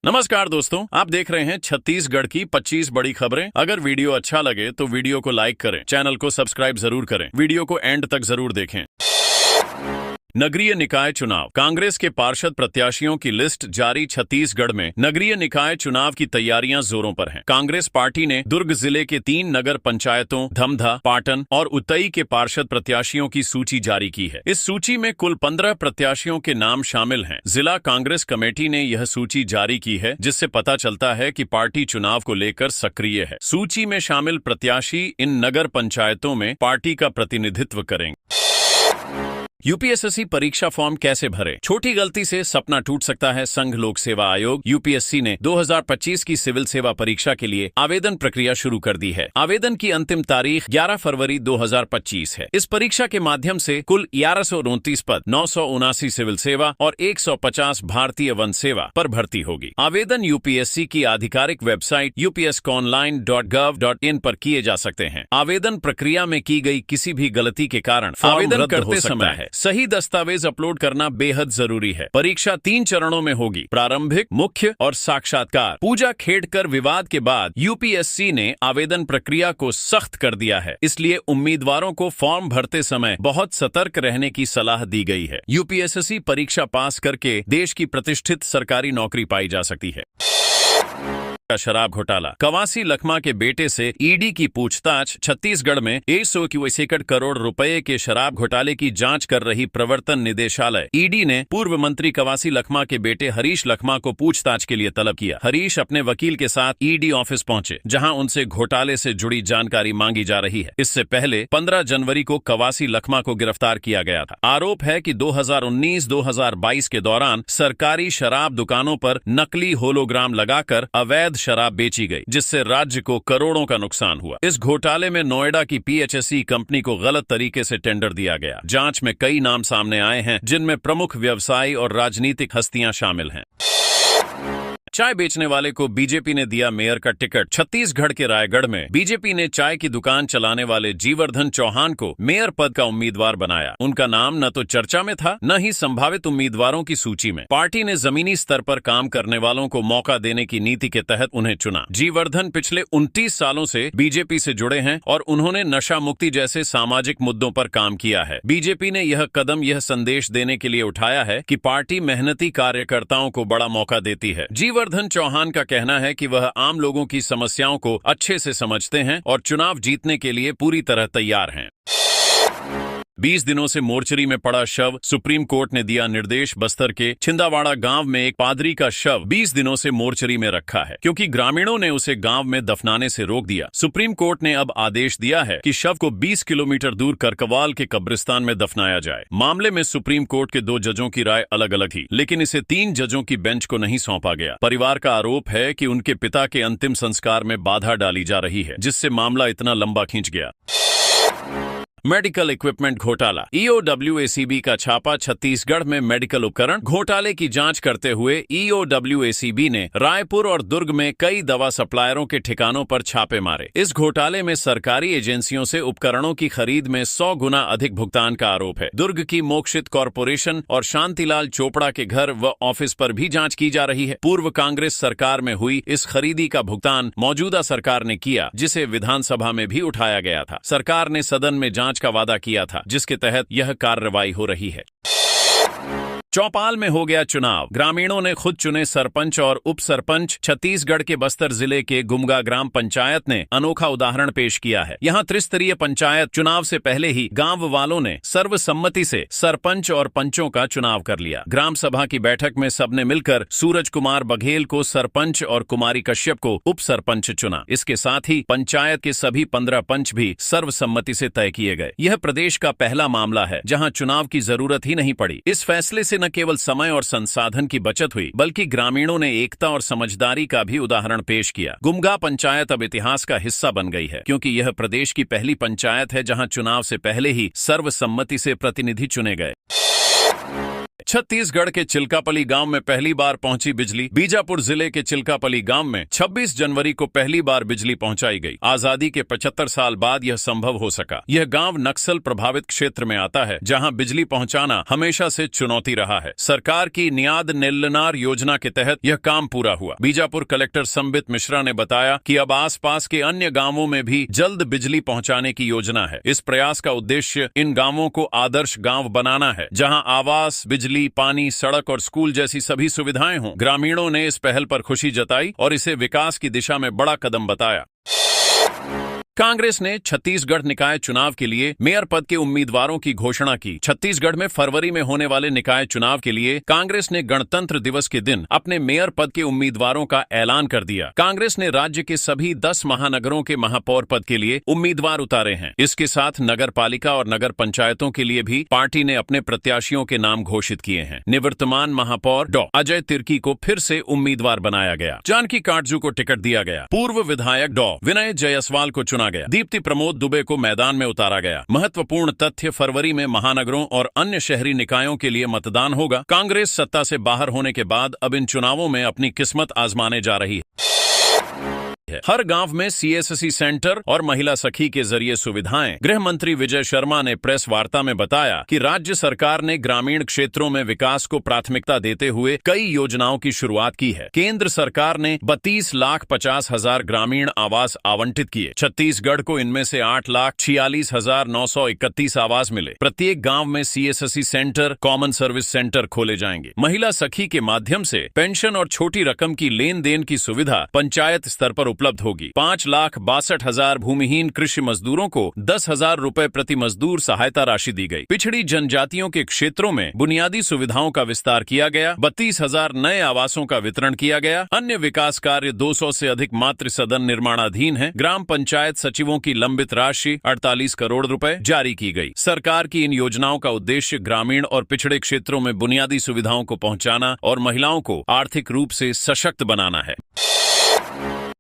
नमस्कार दोस्तों, आप देख रहे हैं छत्तीसगढ़ की 25 बड़ी खबरें। अगर वीडियो अच्छा लगे तो वीडियो को लाइक करें, चैनल को सब्सक्राइब जरूर करें, वीडियो को एंड तक जरूर देखें। नगरीय निकाय चुनाव, कांग्रेस के पार्षद प्रत्याशियों की लिस्ट जारी। छत्तीसगढ़ में नगरीय निकाय चुनाव की तैयारियां जोरों पर हैं। कांग्रेस पार्टी ने दुर्ग जिले के 3 नगर पंचायतों धमधा, पाटन और उतई के पार्षद प्रत्याशियों की सूची जारी की है। इस सूची में कुल 15 प्रत्याशियों के नाम शामिल हैं। जिला कांग्रेस कमेटी ने यह सूची जारी की है, जिससे पता चलता है कि पार्टी चुनाव को लेकर सक्रिय है। सूची में शामिल प्रत्याशी इन नगर पंचायतों में पार्टी का प्रतिनिधित्व करेंगे। यूपीएससी परीक्षा फॉर्म कैसे भरें? छोटी गलती से सपना टूट सकता है। संघ लोक सेवा आयोग यूपीएससी ने 2025 की सिविल सेवा परीक्षा के लिए आवेदन प्रक्रिया शुरू कर दी है। आवेदन की अंतिम तारीख 11 फरवरी 2025 है। इस परीक्षा के माध्यम से कुल 1129 पद, 979 सिविल सेवा और 150 भारतीय वन सेवा पर भर्ती होगी। आवेदन यूपीएससी की आधिकारिक वेबसाइट upsconline.gov.in पर किए जा सकते हैं। आवेदन प्रक्रिया में की गई किसी भी गलती के कारण आवेदन करते समय सही दस्तावेज अपलोड करना बेहद जरूरी है। परीक्षा 3 चरणों में होगी, प्रारंभिक, मुख्य और साक्षात्कार। पूजा खेड़कर विवाद के बाद यूपीएससी ने आवेदन प्रक्रिया को सख्त कर दिया है, इसलिए उम्मीदवारों को फॉर्म भरते समय बहुत सतर्क रहने की सलाह दी गई है। यूपीएससी परीक्षा पास करके देश की प्रतिष्ठित सरकारी नौकरी पाई जा सकती है। शराब घोटाला, कवासी लखमा के बेटे से ईडी की पूछताछ। छत्तीसगढ़ में 161 करोड़ रुपए के शराब घोटाले की जांच कर रही प्रवर्तन निदेशालय ईडी ने पूर्व मंत्री कवासी लखमा के बेटे हरीश लखमा को पूछताछ के लिए तलब किया। हरीश अपने वकील के साथ ईडी ऑफिस पहुंचे, जहां उनसे घोटाले से जुड़ी जानकारी मांगी जा रही है। इससे पहले 15 जनवरी को कवासी लखमा को गिरफ्तार किया गया था। आरोप है कि 2019-2022 के दौरान सरकारी शराब दुकानों पर नकली होलोग्राम लगाकर अवैध शराब बेची गई, जिससे राज्य को करोड़ों का नुकसान हुआ। इस घोटाले में नोएडा की पीएचसी कंपनी को गलत तरीके से टेंडर दिया गया। जांच में कई नाम सामने आए हैं, जिनमें प्रमुख व्यवसायी और राजनीतिक हस्तियां शामिल हैं। चाय बेचने वाले को बीजेपी ने दिया मेयर का टिकट। छत्तीसगढ़ के रायगढ़ में बीजेपी ने चाय की दुकान चलाने वाले जीवर्धन चौहान को मेयर पद का उम्मीदवार बनाया। उनका नाम न तो चर्चा में था, न ही संभावित उम्मीदवारों की सूची में। पार्टी ने जमीनी स्तर पर काम करने वालों को मौका देने की नीति के तहत उन्हें चुना। जीवर्धन पिछले 29 सालों से बीजेपी से जुड़े हैं और उन्होंने नशा मुक्ति जैसे सामाजिक मुद्दों पर काम किया है। बीजेपी ने यह कदम यह संदेश देने के लिए उठाया है कि पार्टी मेहनती कार्यकर्ताओं को बड़ा मौका देती है। जीवर्धन चौहान का कहना है कि वह आम लोगों की समस्याओं को अच्छे से समझते हैं और चुनाव जीतने के लिए पूरी तरह तैयार हैं। 20 दिनों से मोर्चरी में पड़ा शव, सुप्रीम कोर्ट ने दिया निर्देश। बस्तर के छिंदावाड़ा गांव में एक पादरी का शव 20 दिनों से मोर्चरी में रखा है, क्योंकि ग्रामीणों ने उसे गांव में दफनाने से रोक दिया। सुप्रीम कोर्ट ने अब आदेश दिया है कि शव को 20 किलोमीटर दूर करकवाल के कब्रिस्तान में दफनाया जाए। मामले में सुप्रीम कोर्ट के 2 जजों की राय अलग अलग थी, लेकिन इसे 3 जजों की बेंच को नहीं सौंपा गया। परिवार का आरोप है कि उनके पिता के अंतिम संस्कार में बाधा डाली जा रही है, जिससे मामला इतना लंबा खींच गया। मेडिकल इक्विपमेंट घोटाला, ईओडब्ल्यूएसीबी का छापा। छत्तीसगढ़ में मेडिकल उपकरण घोटाले की जांच करते हुए ईओडब्ल्यूएसीबी ने रायपुर और दुर्ग में कई दवा सप्लायरों के ठिकानों पर छापे मारे। इस घोटाले में सरकारी एजेंसियों से उपकरणों की खरीद में 100 गुना अधिक भुगतान का आरोप है। दुर्ग की मोक्षित कॉरपोरेशन और शांतिलाल चोपड़ा के घर व ऑफिस पर भी जांच की जा रही है। पूर्व कांग्रेस सरकार में हुई इस खरीदी का भुगतान मौजूदा सरकार ने किया, जिसे विधानसभा में भी उठाया गया था। सरकार ने सदन में जांच का वादा किया था, जिसके तहत यह कार्रवाई हो रही है। चौपाल में हो गया चुनाव, ग्रामीणों ने खुद चुने सरपंच और उप सरपंच। छत्तीसगढ़ के बस्तर जिले के गुमगा ग्राम पंचायत ने अनोखा उदाहरण पेश किया है। यहां त्रिस्तरीय पंचायत चुनाव से पहले ही गांव वालों ने सर्वसम्मति से सरपंच और पंचों का चुनाव कर लिया। ग्राम सभा की बैठक में सबने मिलकर सूरज कुमार बघेल को सरपंच और कुमारी कश्यप को उप सरपंच चुना। इसके साथ ही पंचायत के सभी 15 पंच भी सर्वसम्मति से तय किए गए। यह प्रदेश का पहला मामला है जहां चुनाव की जरूरत ही नहीं पड़ी। इस फैसले से न केवल समय और संसाधन की बचत हुई, बल्कि ग्रामीणों ने एकता और समझदारी का भी उदाहरण पेश किया। गुमगा पंचायत अब इतिहास का हिस्सा बन गई है, क्योंकि यह प्रदेश की पहली पंचायत है जहां चुनाव से पहले ही सर्वसम्मति से प्रतिनिधि चुने गए। छत्तीसगढ़ के चिल्कापली गांव में पहली बार पहुंची बिजली। बीजापुर जिले के चिल्कापली गांव में 26 जनवरी को पहली बार बिजली पहुंचाई गई। आजादी के 75 साल बाद यह संभव हो सका। यह गांव नक्सल प्रभावित क्षेत्र में आता है, जहां बिजली पहुंचाना हमेशा से चुनौती रहा है। सरकार की नियाद नेल्लनार योजना के तहत यह काम पूरा हुआ। बीजापुर कलेक्टर संबित मिश्रा ने बताया कि अब आसपास के अन्य गांवों में भी जल्द बिजली पहुंचाने की योजना है। इस प्रयास का उद्देश्य इन गांवों को आदर्श गांव बनाना है, जहां आवास, बिजली, पानी, सड़क और स्कूल जैसी सभी सुविधाएं हों। ग्रामीणों ने इस पहल पर खुशी जताई और इसे विकास की दिशा में बड़ा कदम बताया। कांग्रेस ने छत्तीसगढ़ निकाय चुनाव के लिए मेयर पद के उम्मीदवारों की घोषणा की। छत्तीसगढ़ में फरवरी में होने वाले निकाय चुनाव के लिए कांग्रेस ने गणतंत्र दिवस के दिन अपने मेयर पद के उम्मीदवारों का ऐलान कर दिया। कांग्रेस ने राज्य के सभी 10 महानगरों के महापौर पद के लिए उम्मीदवार उतारे हैं। इसके साथ नगर पालिका और नगर पंचायतों के लिए भी पार्टी ने अपने प्रत्याशियों के नाम घोषित किए हैं। निवर्तमान महापौर डॉ अजय तिर्की को फिर से उम्मीदवार बनाया गया। जानकी काटजू को टिकट दिया गया। पूर्व विधायक डॉ विनय जायसवाल को चुना गया। दीप्ति प्रमोद दुबे को मैदान में उतारा गया। महत्वपूर्ण तथ्य, फरवरी में महानगरों और अन्य शहरी निकायों के लिए मतदान होगा। कांग्रेस सत्ता से बाहर होने के बाद अब इन चुनावों में अपनी किस्मत आजमाने जा रही है। हर गांव में सीएससी सेंटर और महिला सखी के जरिए सुविधाएं। गृह मंत्री विजय शर्मा ने प्रेस वार्ता में बताया कि राज्य सरकार ने ग्रामीण क्षेत्रों में विकास को प्राथमिकता देते हुए कई योजनाओं की शुरुआत की है। केंद्र सरकार ने 32,50,000 ग्रामीण आवास आवंटित किए। छत्तीसगढ़ को इनमें से 8,46,931 आवास मिले। प्रत्येक गांव में CSC centre, common service centre खोले जाएंगे। महिला सखी के माध्यम से पेंशन और छोटी रकम की लेन देन की सुविधा पंचायत स्तर पर उपलब्ध होगी। 5,62,000 भूमिहीन कृषि मजदूरों को 10,000 रुपए प्रति मजदूर सहायता राशि दी गई। पिछड़ी जनजातियों के क्षेत्रों में बुनियादी सुविधाओं का विस्तार किया गया। 32,000 नए आवासों का वितरण किया गया। अन्य विकास कार्य 200 से अधिक मातृ सदन निर्माणाधीन है। ग्राम पंचायत सचिवों की लंबित राशि 48 करोड़ रुपए जारी की गई। सरकार की इन योजनाओं का उद्देश्य ग्रामीण और पिछड़े क्षेत्रों में बुनियादी सुविधाओं को पहुंचाना और महिलाओं को आर्थिक रूप से सशक्त बनाना है।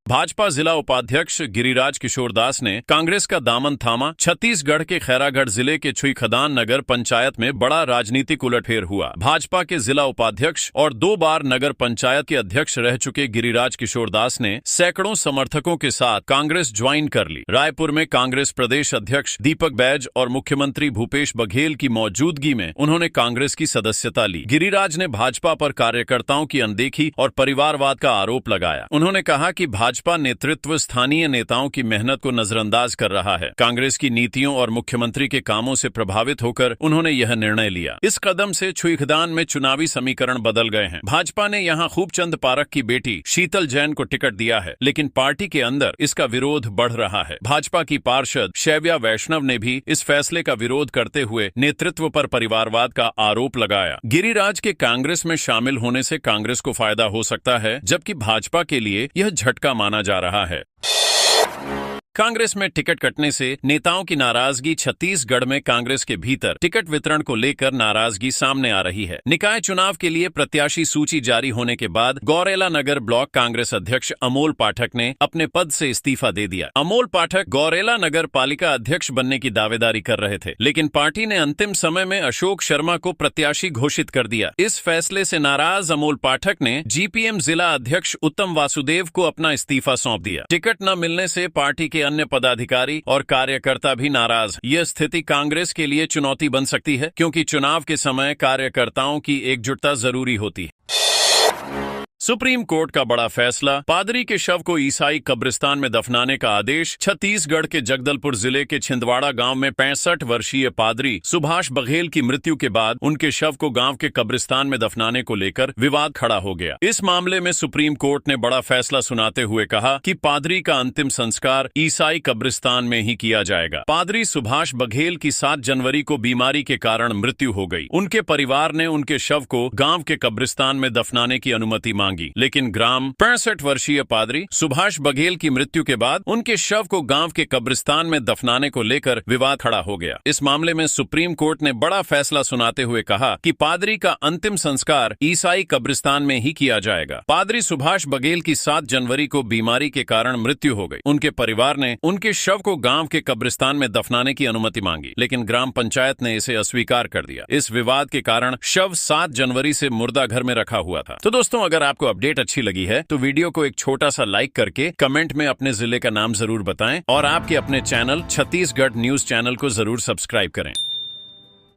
भाजपा जिला उपाध्यक्ष गिरिराज किशोर दास ने कांग्रेस का दामन थामा। छत्तीसगढ़ के खैरागढ़ जिले के छुईखदान नगर पंचायत में बड़ा राजनीतिक उलटफेर हुआ। भाजपा के जिला उपाध्यक्ष और 2 बार नगर पंचायत के अध्यक्ष रह चुके गिरिराज किशोर दास ने सैकड़ों समर्थकों के साथ कांग्रेस ज्वाइन कर ली। रायपुर में कांग्रेस प्रदेश अध्यक्ष दीपक बैज और मुख्यमंत्री भूपेश बघेल की मौजूदगी में उन्होंने कांग्रेस की सदस्यता ली। गिरिराज ने भाजपा पर कार्यकर्ताओं की अनदेखी और परिवारवाद का आरोप लगाया। उन्होंने कहा कि भाजपा नेतृत्व स्थानीय नेताओं की मेहनत को नजरअंदाज कर रहा है। कांग्रेस की नीतियों और मुख्यमंत्री के कामों से प्रभावित होकर उन्होंने यह निर्णय लिया। इस कदम से छुईखदान में चुनावी समीकरण बदल गए हैं। भाजपा ने यहां खूबचंद पारख की बेटी शीतल जैन को टिकट दिया है, लेकिन पार्टी के अंदर इसका विरोध बढ़ रहा है। भाजपा की पार्षद शैव्या वैष्णव ने भी इस फैसले का विरोध करते हुए नेतृत्व पर परिवारवाद का आरोप लगाया। गिरिराज के कांग्रेस में शामिल होने से कांग्रेस को फायदा हो सकता है, जबकि भाजपा के लिए यह झटका माना जा रहा है। कांग्रेस में टिकट कटने से नेताओं की नाराजगी। छत्तीसगढ़ में कांग्रेस के भीतर टिकट वितरण को लेकर नाराजगी सामने आ रही है। निकाय चुनाव के लिए प्रत्याशी सूची जारी होने के बाद गौरेला नगर ब्लॉक कांग्रेस अध्यक्ष अमोल पाठक ने अपने पद से इस्तीफा दे दिया। अमोल पाठक गौरेला नगर पालिका अध्यक्ष बनने की दावेदारी कर रहे थे, लेकिन पार्टी ने अंतिम समय में अशोक शर्मा को प्रत्याशी घोषित कर दिया। इस फैसले से नाराज अमोल पाठक ने जीपीएम जिला अध्यक्ष उत्तम वासुदेव को अपना इस्तीफा सौंप दिया। टिकट न मिलने से पार्टी के अन्य पदाधिकारी और कार्यकर्ता भी नाराज। यह स्थिति कांग्रेस के लिए चुनौती बन सकती है, क्योंकि चुनाव के समय कार्यकर्ताओं की एकजुटता जरूरी होती है। सुप्रीम कोर्ट का बड़ा फैसला। पादरी के शव को ईसाई कब्रिस्तान में दफनाने का आदेश। छत्तीसगढ़ के जगदलपुर जिले के छिंदवाड़ा गांव में 65 वर्षीय पादरी सुभाष बघेल की मृत्यु के बाद उनके शव को गांव के कब्रिस्तान में दफनाने को लेकर विवाद खड़ा हो गया। इस मामले में सुप्रीम कोर्ट ने बड़ा फैसला सुनाते हुए कहा कि पादरी का अंतिम संस्कार ईसाई कब्रिस्तान में ही किया जाएगा। पादरी सुभाष बघेल की 7 जनवरी को बीमारी के कारण मृत्यु हो गई। उनके परिवार ने उनके शव को गांव के कब्रिस्तान में दफनाने की अनुमति मांगी। मांगी, लेकिन ग्राम 65 वर्षीय पादरी सुभाष बघेल की मृत्यु के बाद उनके शव को गांव के कब्रिस्तान में दफनाने को लेकर विवाद खड़ा हो गया। इस मामले में सुप्रीम कोर्ट ने बड़ा फैसला सुनाते हुए कहा कि पादरी का अंतिम संस्कार ईसाई कब्रिस्तान में ही किया जाएगा। पादरी सुभाष बघेल की 7 जनवरी को बीमारी के कारण मृत्यु हो गई। उनके परिवार ने उनके शव को गांव के कब्रिस्तान में दफनाने की अनुमति मांगी, लेकिन ग्राम पंचायत ने इसे अस्वीकार कर दिया। इस विवाद के कारण शव 7 जनवरी से मुर्दा घर में रखा हुआ था। तो दोस्तों, अगर आपको अपडेट अच्छी लगी है तो वीडियो को एक छोटा सा लाइक करके कमेंट में अपने जिले का नाम जरूर बताएं और आपके अपने चैनल छत्तीसगढ़ न्यूज चैनल को जरूर सब्सक्राइब करें।